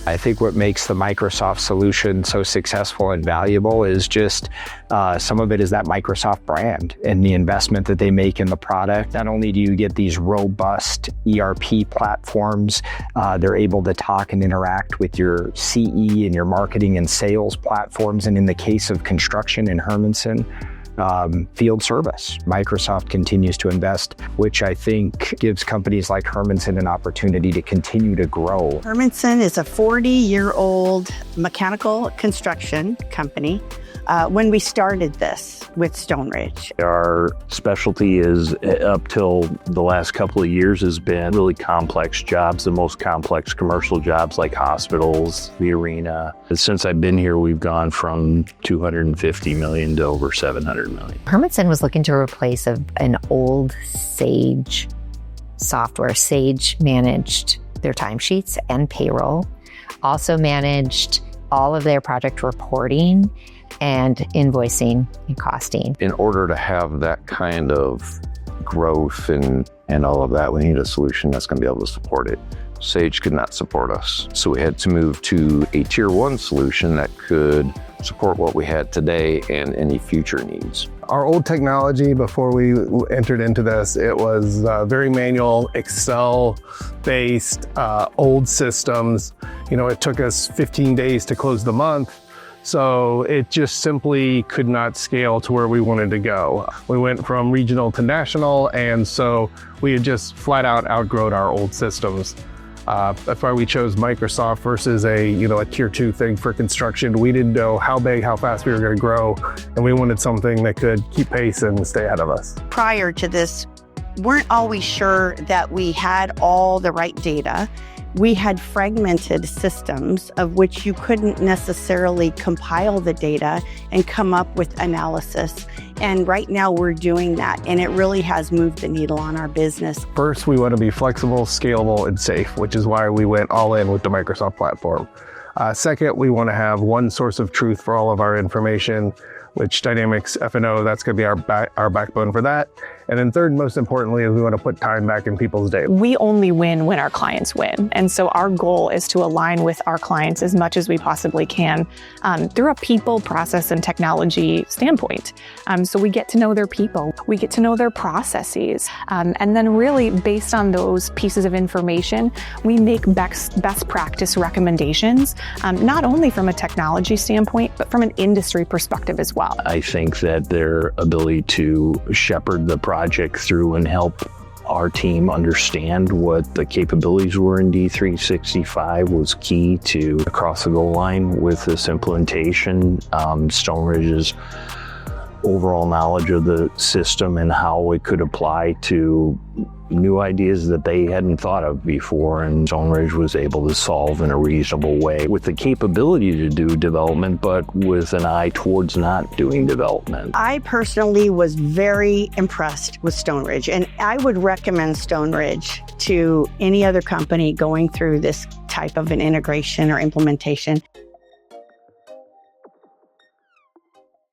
I think what makes the Microsoft solution so successful and valuable is just some of it is that Microsoft brand and the investment that they make in the product. Not only do you get these robust ERP platforms, they're able to talk and interact with your CE and your marketing and sales platforms. And in the case of construction in Hermanson, field service. Microsoft continues to invest, which I think gives companies like Hermanson an opportunity to continue to grow. Hermanson is a 40-year-old mechanical construction company. When we started this with Stoneridge. Our specialty is, up till the last couple of years, has been really complex jobs, the most complex commercial jobs like hospitals, the arena. Since I've been here, we've gone from $250 million to over $700 million. Hermanson was looking to replace an old Sage software. Sage managed their timesheets and payroll, also managed all of their project reporting and invoicing and costing. In order to have that kind of growth and all of that, we need a solution that's going to be able to support it. Sage could not support us. So we had to move to a tier 1 solution that could support what we had today and any future needs. Our old technology before we entered into this, it was very manual, Excel-based, old systems. It took us 15 days to close the month. So it just simply could not scale to where we wanted to go. We went from regional to national, and so we had just flat out outgrown our old systems. That's why we chose Microsoft versus a tier 2 thing for construction. We didn't know how big, how fast we were going to grow, and we wanted something that could keep pace and stay ahead of us. Prior to this, weren't always sure that we had all the right data. We had fragmented systems of which you couldn't necessarily compile the data and come up with analysis. And right now we're doing that, and it really has moved the needle on our business. First, we want to be flexible, scalable, and safe, which is why we went all in with the Microsoft platform. Second, we want to have one source of truth for all of our information, which Dynamics F&O, that's going to be our backbone for that. And then third, most importantly, is we want to put time back in people's day. We only win when our clients win. And so our goal is to align with our clients as much as we possibly can through a people, process, and technology standpoint. So we get to know their people, we get to know their processes. And then really based on those pieces of information, we make best practice recommendations, not only from a technology standpoint, but from an industry perspective as well. I think that their ability to shepherd the project through and help our team understand what the capabilities were in D365 was key to across the goal line with this implementation. Stoneridge's overall knowledge of the system and how it could apply to new ideas that they hadn't thought of before, and Stoneridge was able to solve in a reasonable way with the capability to do development, but with an eye towards not doing development. I personally was very impressed with Stoneridge, and I would recommend Stoneridge to any other company going through this type of an integration or implementation.